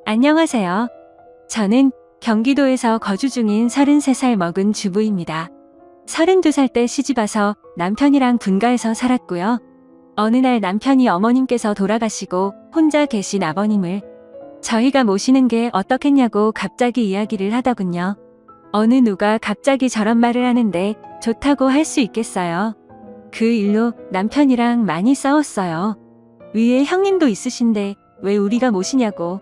안녕하세요. 저는 경기도에서 거주 중인 33살 먹은 주부입니다. 32살 때 시집와서 남편이랑 분가해서 살았고요. 어느 날 남편이 어머님께서 돌아가시고 혼자 계신 아버님을 저희가 모시는 게 어떻겠냐고 갑자기 이야기를 하더군요. 어느 누가 갑자기 저런 말을 하는데 좋다고 할 수 있겠어요. 그 일로 남편이랑 많이 싸웠어요. 위에 형님도 있으신데 왜 우리가 모시냐고.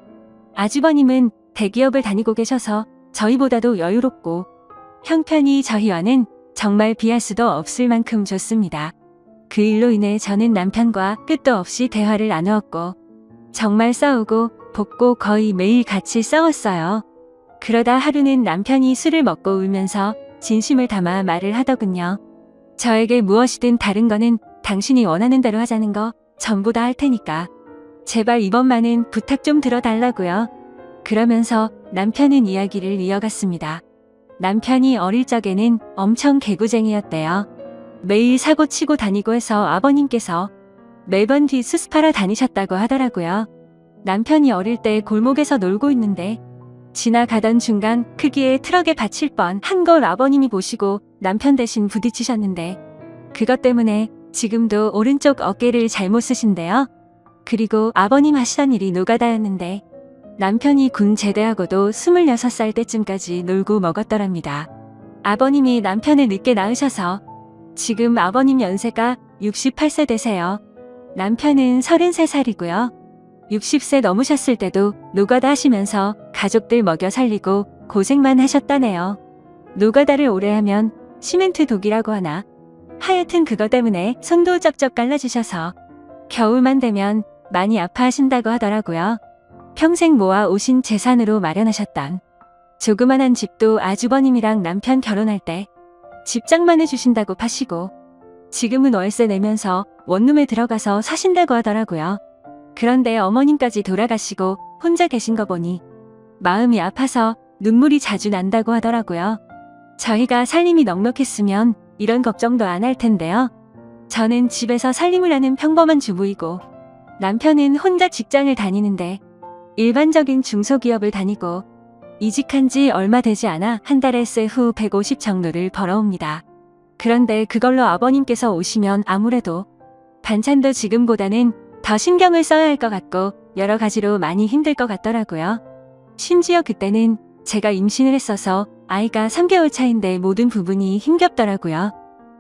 아주버님은 대기업을 다니고 계셔서 저희보다도 여유롭고 형편이 저희와는 정말 비할 수도 없을 만큼 좋습니다. 그 일로 인해 저는 남편과 끝도 없이 대화를 나누었고 정말 싸우고 볶고 거의 매일 같이 싸웠어요. 그러다 하루는 남편이 술을 먹고 울면서 진심을 담아 말을 하더군요. 저에게 무엇이든 다른 거는 당신이 원하는 대로 하자는 거 전부 다 할 테니까 제발 이번만은 부탁 좀 들어달라고요. 그러면서 남편은 이야기를 이어갔습니다. 남편이 어릴 적에는 엄청 개구쟁이였대요. 매일 사고 치고 다니고 해서 아버님께서 매번 뒤 수습하러 다니셨다고 하더라고요. 남편이 어릴 때 골목에서 놀고 있는데 지나가던 중간 크기의 트럭에 받칠 뻔 한 걸 아버님이 보시고 남편 대신 부딪히셨는데 그것 때문에 지금도 오른쪽 어깨를 잘못 쓰신대요. 그리고 아버님 하시던 일이 노가다였는데 남편이 군 제대하고도 26살 때쯤까지 놀고 먹었더랍니다. 아버님이 남편을 늦게 낳으셔서 지금 아버님 연세가 68세 되세요. 남편은 33살이고요. 60세 넘으셨을 때도 노가다 하시면서 가족들 먹여 살리고 고생만 하셨다네요. 노가다를 오래 하면 시멘트 독이라고 하나? 하여튼 그거 때문에 손도 쩍쩍 갈라지셔서 겨울만 되면 많이 아파하신다고 하더라고요. 평생 모아 오신 재산으로 마련하셨던 조그만한 집도 아주버님이랑 남편 결혼할 때 집장만 해주신다고 파시고 지금은 월세 내면서 원룸에 들어가서 사신다고 하더라고요. 그런데 어머님까지 돌아가시고 혼자 계신 거 보니 마음이 아파서 눈물이 자주 난다고 하더라고요. 저희가 살림이 넉넉했으면 이런 걱정도 안 할 텐데요. 저는 집에서 살림을 하는 평범한 주부이고 남편은 혼자 직장을 다니는데 일반적인 중소기업을 다니고 이직한 지 얼마 되지 않아 한 달에 세후 150 정도를 벌어옵니다. 그런데 그걸로 아버님께서 오시면 아무래도 반찬도 지금보다는 더 신경을 써야 할 것 같고 여러 가지로 많이 힘들 것 같더라고요. 심지어 그때는 제가 임신을 했어서 아이가 3개월 차인데 모든 부분이 힘겹더라고요.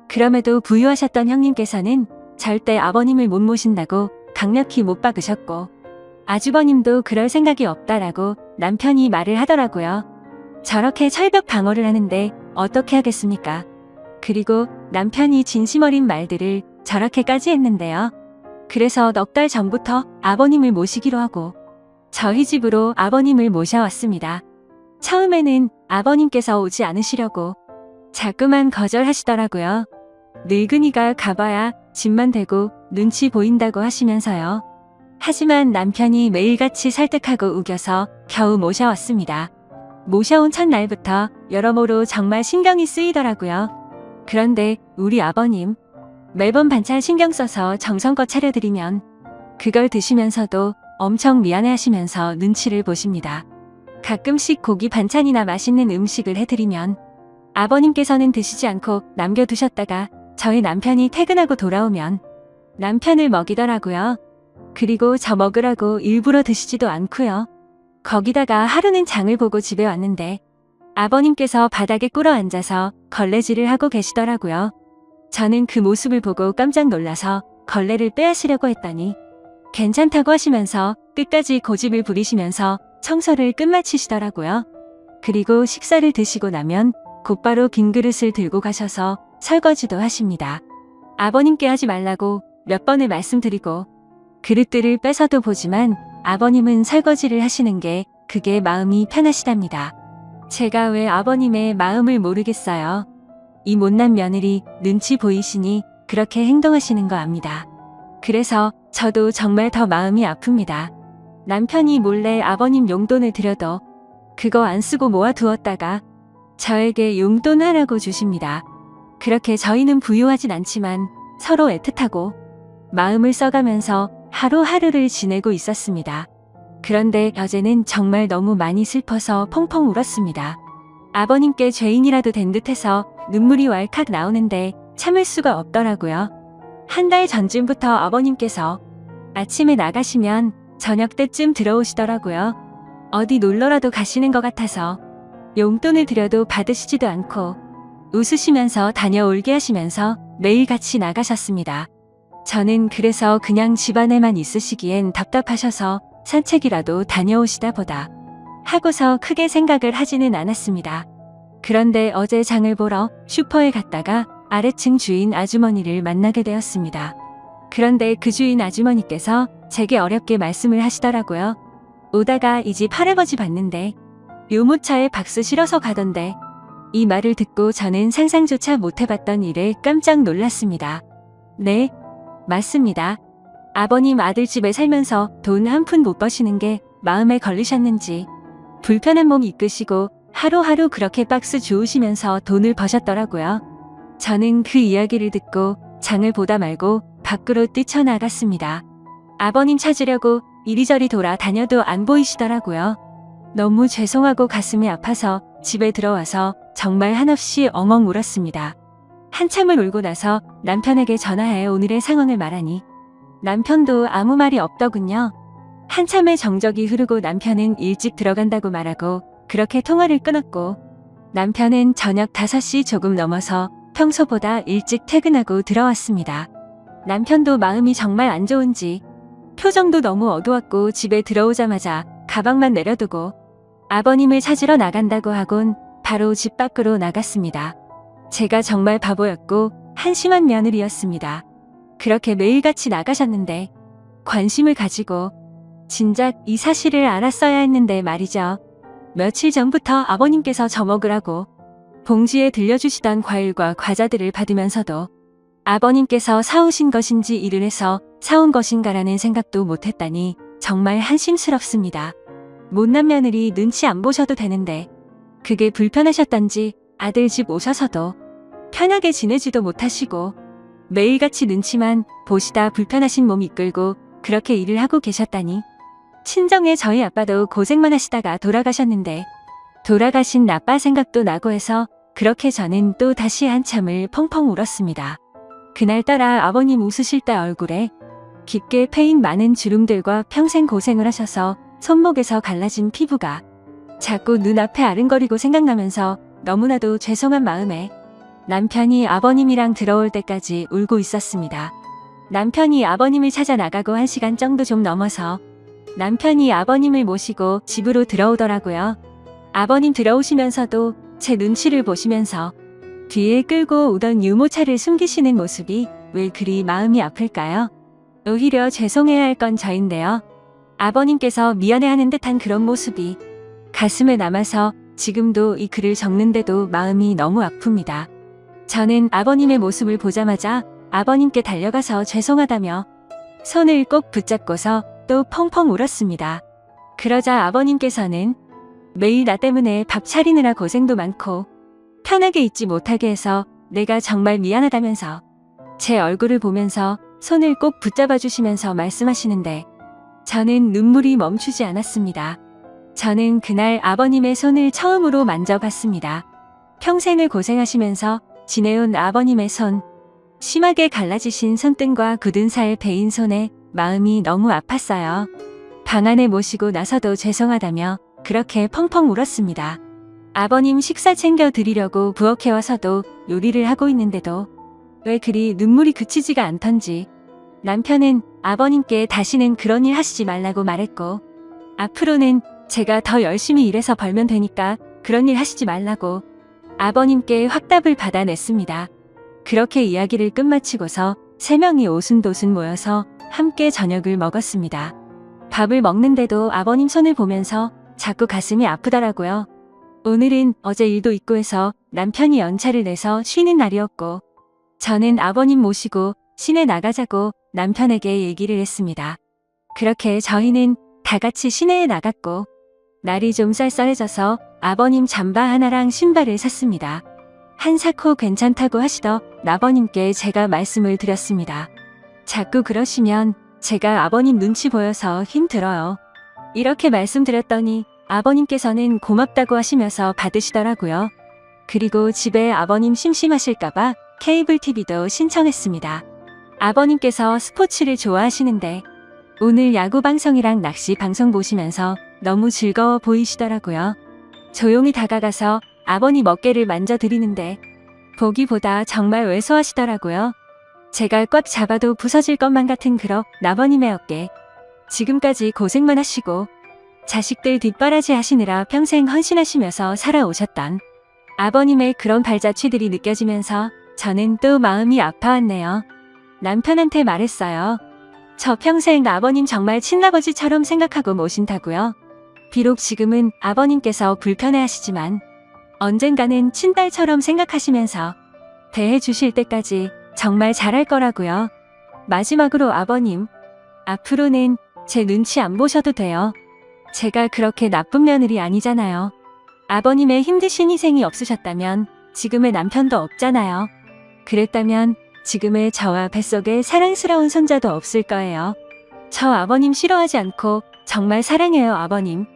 그럼에도 부유하셨던 형님께서는 절대 아버님을 못 모신다고 강력히 못 박으셨고 아주버님도 그럴 생각이 없다라고 남편이 말을 하더라고요. 저렇게 철벽 방어를 하는데 어떻게 하겠습니까? 그리고 남편이 진심 어린 말들을 저렇게까지 했는데요. 그래서 넉 달 전부터 아버님을 모시기로 하고 저희 집으로 아버님을 모셔왔습니다. 처음에는 아버님께서 오지 않으시려고 자꾸만 거절하시더라고요. 늙은이가 가봐야 집만 되고 눈치 보인다고 하시면서요. 하지만 남편이 매일같이 설득하고 우겨서 겨우 모셔왔습니다. 모셔온 첫날부터 여러모로 정말 신경이 쓰이더라고요. 그런데 우리 아버님 매번 반찬 신경 써서 정성껏 차려드리면 그걸 드시면서도 엄청 미안해하시면서 눈치를 보십니다. 가끔씩 고기 반찬이나 맛있는 음식을 해드리면 아버님께서는 드시지 않고 남겨두셨다가 저희 남편이 퇴근하고 돌아오면 남편을 먹이더라고요. 그리고 저 먹으라고 일부러 드시지도 않고요. 거기다가 하루는 장을 보고 집에 왔는데 아버님께서 바닥에 꿇어 앉아서 걸레질을 하고 계시더라고요. 저는 그 모습을 보고 깜짝 놀라서 걸레를 빼앗으려고 했더니 괜찮다고 하시면서 끝까지 고집을 부리시면서 청소를 끝마치시더라고요. 그리고 식사를 드시고 나면 곧바로 빈 그릇을 들고 가셔서 설거지도 하십니다. 아버님께 하지 말라고 몇 번을 말씀드리고 그릇들을 뺏어도 보지만 아버님은 설거지를 하시는 게 그게 마음이 편하시답니다. 제가 왜 아버님의 마음을 모르겠어요. 이 못난 며느리 눈치 보이시니 그렇게 행동하시는 거 압니다. 그래서 저도 정말 더 마음이 아픕니다. 남편이 몰래 아버님 용돈을 드려도 그거 안 쓰고 모아두었다가 저에게 용돈 하라고 주십니다. 그렇게 저희는 부유하진 않지만 서로 애틋하고 마음을 써가면서 하루하루를 지내고 있었습니다. 그런데 어제는 정말 너무 많이 슬퍼서 펑펑 울었습니다. 아버님께 죄인이라도 된 듯해서 눈물이 왈칵 나오는데 참을 수가 없더라고요. 한 달 전쯤부터 아버님께서 아침에 나가시면 저녁 때쯤 들어오시더라고요. 어디 놀러라도 가시는 것 같아서 용돈을 드려도 받으시지도 않고 웃으시면서 다녀올게 하시면서 매일 같이 나가셨습니다. 저는 그래서 그냥 집안에만 있으시기엔 답답하셔서 산책이라도 다녀오시다 보다 하고서 크게 생각을 하지는 않았습니다. 그런데 어제 장을 보러 슈퍼에 갔다가 아래층 주인 아주머니를 만나게 되었습니다. 그런데 그 주인 아주머니께서 제게 어렵게 말씀을 하시더라고요. 오다가 이 집 할아버지 봤는데 유모차에 박스 실어서 가던데. 이 말을 듣고 저는 상상조차 못해봤던 일에 깜짝 놀랐습니다. 네, 맞습니다. 아버님 아들집에 살면서 돈 한 푼 못 버시는 게 마음에 걸리셨는지 불편한 몸 이끄시고 하루하루 그렇게 박스 주우시면서 돈을 버셨더라고요. 저는 그 이야기를 듣고 장을 보다 말고 밖으로 뛰쳐나갔습니다. 아버님 찾으려고 이리저리 돌아다녀도 안 보이시더라고요. 너무 죄송하고 가슴이 아파서 집에 들어와서 정말 한없이 엉엉 울었습니다. 한참을 울고 나서 남편에게 전화해 오늘의 상황을 말하니 남편도 아무 말이 없더군요. 한참의 정적이 흐르고 남편은 일찍 들어간다고 말하고 그렇게 통화를 끊었고 남편은 저녁 5시 조금 넘어서 평소보다 일찍 퇴근하고 들어왔습니다. 남편도 마음이 정말 안 좋은지 표정도 너무 어두웠고 집에 들어오자마자 가방만 내려두고 아버님을 찾으러 나간다고 하곤 바로 집 밖으로 나갔습니다. 제가 정말 바보였고 한심한 며느리였습니다. 그렇게 매일같이 나가셨는데 관심을 가지고 진작 이 사실을 알았어야 했는데 말이죠. 며칠 전부터 아버님께서 저 먹으라고 봉지에 들려주시던 과일과 과자들을 받으면서도 아버님께서 사오신 것인지 일을 해서 사온 것인가라는 생각도 못했다니 정말 한심스럽습니다. 못난 며느리 눈치 안 보셔도 되는데 그게 불편하셨던지 아들 집 오셔서도 편하게 지내지도 못하시고 매일같이 눈치만 보시다 불편하신 몸 이끌고 그렇게 일을 하고 계셨다니 친정의 저희 아빠도 고생만 하시다가 돌아가셨는데 돌아가신 아빠 생각도 나고 해서 그렇게 저는 또 다시 한참을 펑펑 울었습니다. 그날따라 아버님 웃으실 때 얼굴에 깊게 패인 많은 주름들과 평생 고생을 하셔서 손목에서 갈라진 피부가 자꾸 눈앞에 아른거리고 생각나면서 너무나도 죄송한 마음에 남편이 아버님이랑 들어올 때까지 울고 있었습니다. 남편이 아버님을 찾아 나가고 1시간 정도 좀 넘어서 남편이 아버님을 모시고 집으로 들어오더라고요. 아버님 들어오시면서도 제 눈치를 보시면서 뒤에 끌고 오던 유모차를 숨기시는 모습이 왜 그리 마음이 아플까요? 오히려 죄송해야 할 건 저인데요. 아버님께서 미안해하는 듯한 그런 모습이 가슴에 남아서 지금도 이 글을 적는데도 마음이 너무 아픕니다. 저는 아버님의 모습을 보자마자 아버님께 달려가서 죄송하다며 손을 꼭 붙잡고서 또 펑펑 울었습니다. 그러자 아버님께서는 매일 나 때문에 밥 차리느라 고생도 많고 편하게 있지 못하게 해서 내가 정말 미안하다면서 제 얼굴을 보면서 손을 꼭 붙잡아 주시면서 말씀하시는데 저는 눈물이 멈추지 않았습니다. 저는 그날 아버님의 손을 처음으로 만져봤습니다. 평생을 고생하시면서 지내온 아버님의 손, 심하게 갈라지신 손등과 굳은 살 베인 손에 마음이 너무 아팠어요. 방 안에 모시고 나서도 죄송하다며 그렇게 펑펑 울었습니다. 아버님 식사 챙겨 드리려고 부엌에 와서도 요리를 하고 있는데도 왜 그리 눈물이 그치지가 않던지 남편은 아버님께 다시는 그런 일 하시지 말라고 말했고 앞으로는 제가 더 열심히 일해서 벌면 되니까 그런 일 하시지 말라고 아버님께 확답을 받아냈습니다. 그렇게 이야기를 끝마치고서 3명이 오순도순 모여서 함께 저녁을 먹었습니다. 밥을 먹는데도 아버님 손을 보면서 자꾸 가슴이 아프더라고요. 오늘은 어제 일도 있고 해서 남편이 연차를 내서 쉬는 날이었고 저는 아버님 모시고 시내 나가자고 남편에게 얘기를 했습니다. 그렇게 저희는 다 같이 시내에 나갔고 날이 좀 쌀쌀해져서 아버님 잠바 하나랑 신발을 샀습니다. 한사코 괜찮다고 하시더 아버님께 제가 말씀을 드렸습니다. 자꾸 그러시면 제가 아버님 눈치 보여서 힘들어요. 이렇게 말씀드렸더니 아버님께서는 고맙다고 하시면서 받으시더라고요. 그리고 집에 아버님 심심하실까봐 케이블 TV도 신청했습니다. 아버님께서 스포츠를 좋아하시는데 오늘 야구 방송이랑 낚시 방송 보시면서 너무 즐거워 보이시더라고요. 조용히 다가가서 아버님 어깨를 만져드리는데 보기보다 정말 왜소하시더라고요. 제가 꽉 잡아도 부서질 것만 같은 그런 아버님의 어깨. 지금까지 고생만 하시고 자식들 뒷바라지 하시느라 평생 헌신하시면서 살아오셨던 아버님의 그런 발자취들이 느껴지면서 저는 또 마음이 아파왔네요. 남편한테 말했어요. 저 평생 아버님 정말 친아버지처럼 생각하고 모신다고요. 비록 지금은 아버님께서 불편해하시지만 언젠가는 친딸처럼 생각하시면서 대해주실 때까지 정말 잘할 거라고요. 마지막으로 아버님, 앞으로는 제 눈치 안 보셔도 돼요. 제가 그렇게 나쁜 며느리 아니잖아요. 아버님의 힘드신 희생이 없으셨다면 지금의 남편도 없잖아요. 그랬다면 지금의 저와 뱃속에 사랑스러운 손자도 없을 거예요. 저 아버님 싫어하지 않고 정말 사랑해요, 아버님.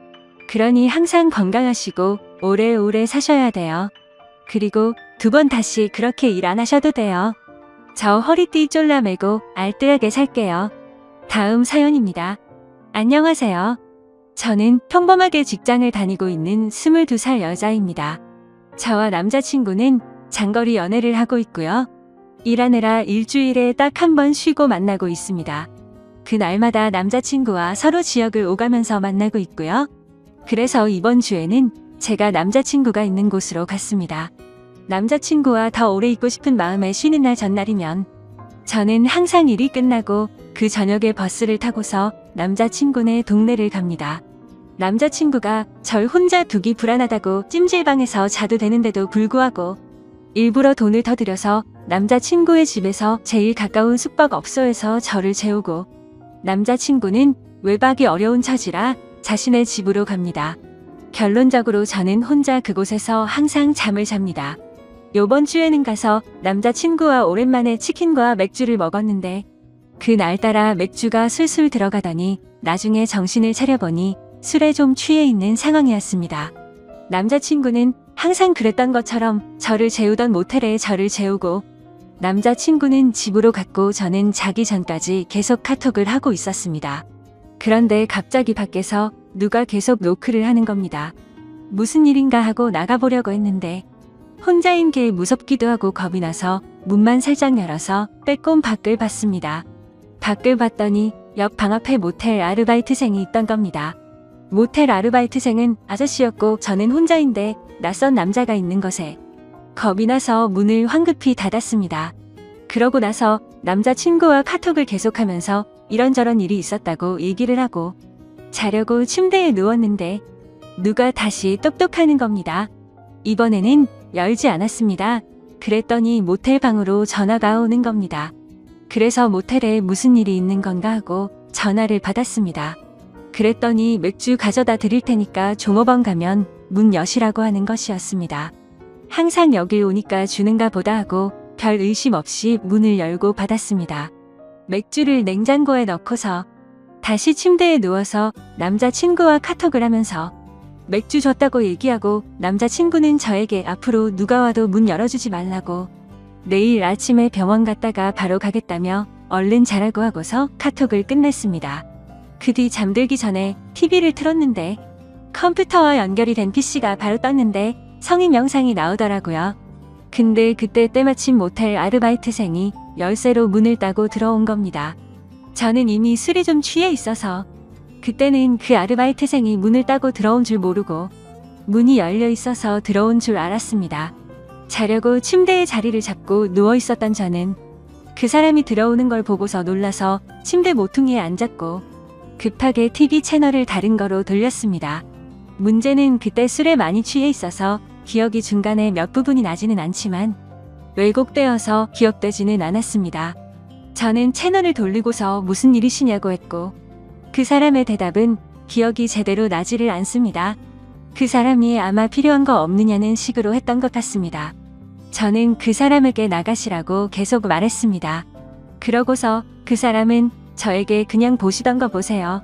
그러니 항상 건강하시고 오래오래 사셔야 돼요. 그리고 2번 다시 그렇게 일 안 하셔도 돼요. 저 허리띠 쫄라매고 알뜰하게 살게요. 다음 사연입니다. 안녕하세요. 저는 평범하게 직장을 다니고 있는 22살 여자입니다. 저와 남자친구는 장거리 연애를 하고 있고요. 일하느라 일주일에 딱 1번 쉬고 만나고 있습니다. 그날마다 남자친구와 서로 지역을 오가면서 만나고 있고요. 그래서 이번 주에는 제가 남자친구가 있는 곳으로 갔습니다. 남자친구와 더 오래 있고 싶은 마음에 쉬는 날 전날이면 저는 항상 일이 끝나고 그 저녁에 버스를 타고서 남자친구네 동네를 갑니다. 남자친구가 절 혼자 두기 불안하다고 찜질방에서 자도 되는데도 불구하고 일부러 돈을 더 들여서 남자친구의 집에서 제일 가까운 숙박업소에서 저를 재우고 남자친구는 외박이 어려운 처지라 자신의 집으로 갑니다. 결론적으로 저는 혼자 그곳에서 항상 잠을 잡니다. 요번 주에는 가서 남자친구와 오랜만에 치킨과 맥주를 먹었는데 그날따라 맥주가 술술 들어가더니 나중에 정신을 차려보니 술에 좀 취해 있는 상황이었습니다. 남자친구는 항상 그랬던 것처럼 저를 재우던 모텔에 저를 재우고 남자친구는 집으로 갔고 저는 자기 전까지 계속 카톡을 하고 있었습니다. 그런데 갑자기 밖에서 누가 계속 노크를 하는 겁니다. 무슨 일인가 하고 나가보려고 했는데 혼자인 게 무섭기도 하고 겁이 나서 문만 살짝 열어서 빼꼼 밖을 봤습니다. 밖을 봤더니 옆 방 앞에 모텔 아르바이트생이 있던 겁니다. 모텔 아르바이트생은 아저씨였고 저는 혼자인데 낯선 남자가 있는 것에 겁이 나서 문을 황급히 닫았습니다. 그러고 나서 남자친구와 카톡을 계속하면서 이런저런 일이 있었다고 얘기를 하고 자려고 침대에 누웠는데 누가 다시 똑똑하는 겁니다. 이번에는 열지 않았습니다. 그랬더니 모텔 방으로 전화가 오는 겁니다. 그래서 모텔에 무슨 일이 있는 건가 하고 전화를 받았습니다. 그랬더니 맥주 가져다 드릴 테니까 종업원 가면 문 여시라고 하는 것이었습니다. 항상 여길 오니까 주는가 보다 하고 별 의심 없이 문을 열고 받았습니다. 맥주를 냉장고에 넣고서 다시 침대에 누워서 남자친구와 카톡을 하면서 맥주 줬다고 얘기하고 남자친구는 저에게 앞으로 누가 와도 문 열어주지 말라고 내일 아침에 병원 갔다가 바로 가겠다며 얼른 자라고 하고서 카톡을 끝냈습니다. 그 뒤 잠들기 전에 TV를 틀었는데 컴퓨터와 연결이 된 PC가 바로 떴는데 성인 영상이 나오더라고요. 근데 그때 때마침 모텔 아르바이트생이 열쇠로 문을 따고 들어온 겁니다. 저는 이미 술이 좀 취해 있어서 그때는 그 아르바이트생이 문을 따고 들어온 줄 모르고 문이 열려 있어서 들어온 줄 알았습니다. 자려고 침대에 자리를 잡고 누워 있었던 저는 그 사람이 들어오는 걸 보고서 놀라서 침대 모퉁이에 앉았고 급하게 TV 채널을 다른 거로 돌렸습니다. 문제는 그때 술에 많이 취해 있어서 기억이 중간에 몇 부분이 나지는 않지만 왜곡되어서 기억되지는 않았습니다. 저는 채널을 돌리고서 무슨 일이시냐고 했고 그 사람의 대답은 기억이 제대로 나지를 않습니다. 그 사람이 아마 필요한 거 없느냐는 식으로 했던 것 같습니다. 저는 그 사람에게 나가시라고 계속 말했습니다. 그러고서 그 사람은 저에게 그냥 보시던 거 보세요.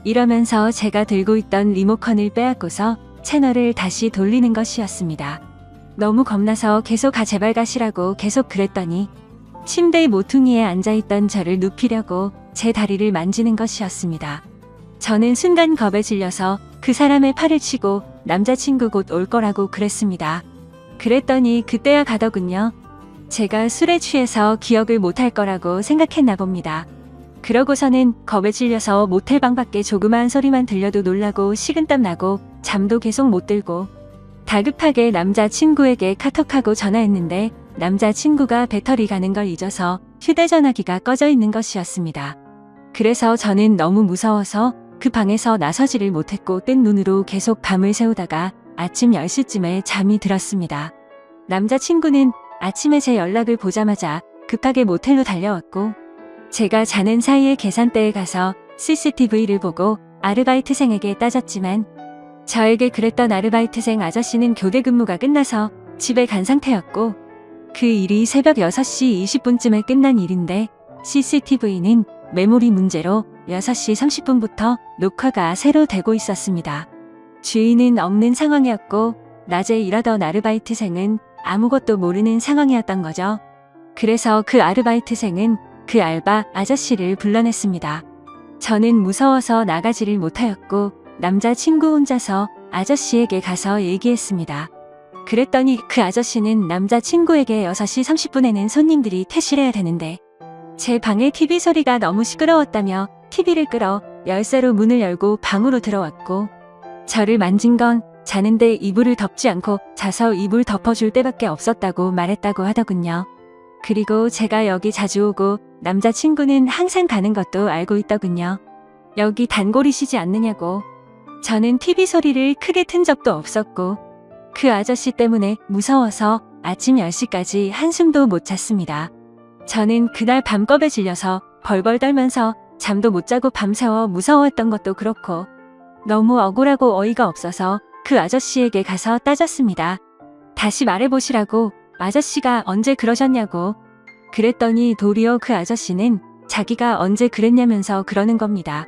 이러면서 제가 들고 있던 리모컨을 빼앗고서 채널을 다시 돌리는 것이었습니다. 너무 겁나서 계속 제발 가시라고 계속 그랬더니 침대 모퉁이에 앉아있던 저를 눕히려고 제 다리를 만지는 것이었습니다. 저는 순간 겁에 질려서 그 사람의 팔을 치고 남자친구 곧 올 거라고 그랬습니다. 그랬더니 그때야 가더군요. 제가 술에 취해서 기억을 못할 거라고 생각했나 봅니다. 그러고서는 겁에 질려서 모텔 방 밖에 조그마한 소리만 들려도 놀라고 식은땀 나고 잠도 계속 못 들고 다급하게 남자친구에게 카톡하고 전화했는데 남자친구가 배터리 가는 걸 잊어서 휴대전화기가 꺼져 있는 것이었습니다. 그래서 저는 너무 무서워서 그 방에서 나서지를 못했고 뜬 눈으로 계속 밤을 새우다가 아침 10시쯤에 잠이 들었습니다. 남자친구는 아침에 제 연락을 보자마자 급하게 모텔로 달려왔고 제가 자는 사이에 계산대에 가서 CCTV를 보고 아르바이트생에게 따졌지만 저에게 그랬던 아르바이트생 아저씨는 교대 근무가 끝나서 집에 간 상태였고 그 일이 새벽 6시 20분쯤에 끝난 일인데 CCTV는 메모리 문제로 6시 30분부터 녹화가 새로 되고 있었습니다. 주인은 없는 상황이었고 낮에 일하던 아르바이트생은 아무것도 모르는 상황이었던 거죠. 그래서 그 아르바이트생은 그 알바 아저씨를 불러냈습니다. 저는 무서워서 나가지를 못하였고 남자친구 혼자서 아저씨에게 가서 얘기했습니다. 그랬더니 그 아저씨는 남자친구에게 6시 30분에는 손님들이 퇴실해야 되는데 제 방의 TV 소리가 너무 시끄러웠다며 TV를 끌어 열쇠로 문을 열고 방으로 들어왔고 저를 만진 건 자는데 이불을 덮지 않고 자서 이불 덮어줄 때밖에 없었다고 말했다고 하더군요. 그리고 제가 여기 자주 오고 남자친구는 항상 가는 것도 알고 있더군요. 여기 단골이시지 않느냐고. 저는 TV 소리를 크게 튼 적도 없었고 그 아저씨 때문에 무서워서 아침 10시까지 한숨도 못 잤습니다. 저는 그날 밤겁에 질려서 벌벌 떨면서 잠도 못 자고 밤새워 무서워했던 것도 그렇고 너무 억울하고 어이가 없어서 그 아저씨에게 가서 따졌습니다. 다시 말해보시라고. 아저씨가 언제 그러셨냐고. 그랬더니 도리어 그 아저씨는 자기가 언제 그랬냐면서 그러는 겁니다.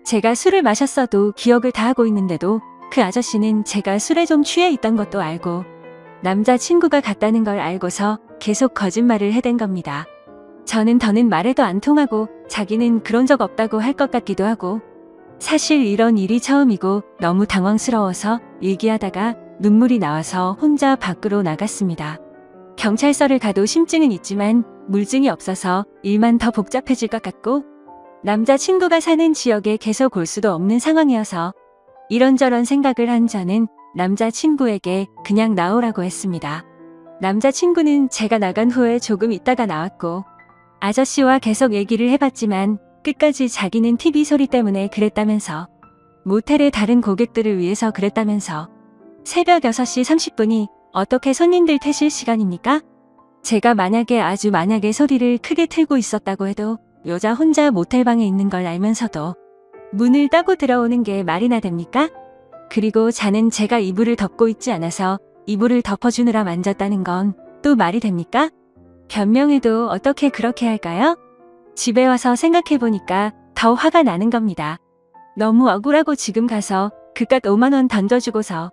제가 술을 마셨어도 기억을 다 하고 있는데도 그 아저씨는 제가 술에 좀 취해 있던 것도 알고 남자친구가 갔다는 걸 알고서 계속 거짓말을 해댄 겁니다. 저는 더는 말해도 안 통하고 자기는 그런 적 없다고 할 것 같기도 하고 사실 이런 일이 처음이고 너무 당황스러워서 얘기하다가 눈물이 나와서 혼자 밖으로 나갔습니다. 경찰서를 가도 심증은 있지만 물증이 없어서 일만 더 복잡해질 것 같고 남자친구가 사는 지역에 계속 올 수도 없는 상황이어서 이런저런 생각을 한 저는 남자친구에게 그냥 나오라고 했습니다. 남자친구는 제가 나간 후에 조금 있다가 나왔고 아저씨와 계속 얘기를 해봤지만 끝까지 자기는 TV 소리 때문에 그랬다면서 모텔의 다른 고객들을 위해서 그랬다면서 새벽 6시 30분이 어떻게 손님들 퇴실 시간입니까? 제가 만약에 소리를 크게 틀고 있었다고 해도 여자 혼자 모텔방에 있는 걸 알면서도 문을 따고 들어오는 게 말이나 됩니까? 그리고 자는 제가 이불을 덮고 있지 않아서 이불을 덮어주느라 만졌다는 건 또 말이 됩니까? 변명해도 어떻게 그렇게 할까요? 집에 와서 생각해보니까 더 화가 나는 겁니다. 너무 억울하고 지금 가서 그깟 5만 원 던져주고서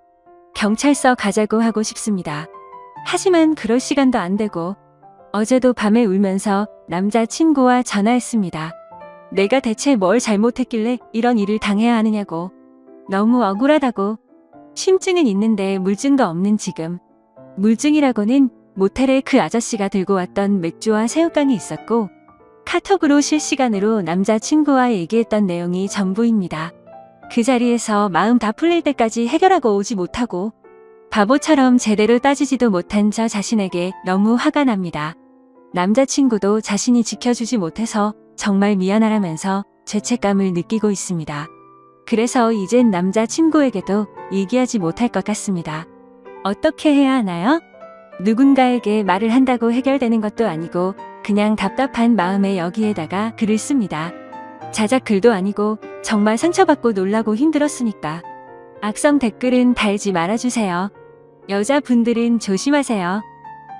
경찰서 가자고 하고 싶습니다. 하지만 그럴 시간도 안 되고 어제도 밤에 울면서 남자친구와 전화했습니다. 내가 대체 뭘 잘못했길래 이런 일을 당해야 하느냐고. 너무 억울하다고. 심증은 있는데 물증도 없는 지금. 물증이라고는 모텔에 그 아저씨가 들고 왔던 맥주와 새우깡이 있었고 카톡으로 실시간으로 남자친구와 얘기했던 내용이 전부입니다. 그 자리에서 마음 다 풀릴 때까지 해결하고 오지 못하고 바보처럼 제대로 따지지도 못한 저 자신에게 너무 화가 납니다. 남자친구도 자신이 지켜주지 못해서 정말 미안하라면서 죄책감을 느끼고 있습니다. 그래서 이젠 남자친구에게도 얘기하지 못할 것 같습니다. 어떻게 해야 하나요? 누군가에게 말을 한다고 해결되는 것도 아니고 그냥 답답한 마음에 여기에다가 글을 씁니다. 자작 글도 아니고 정말 상처받고 놀라고 힘들었으니까. 악성 댓글은 달지 말아주세요. 여자분들은 조심하세요.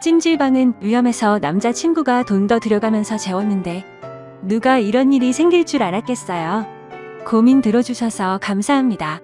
찜질방은 위험해서 남자친구가 돈 더 들여가면서 재웠는데 누가 이런 일이 생길 줄 알았겠어요. 고민 들어주셔서 감사합니다.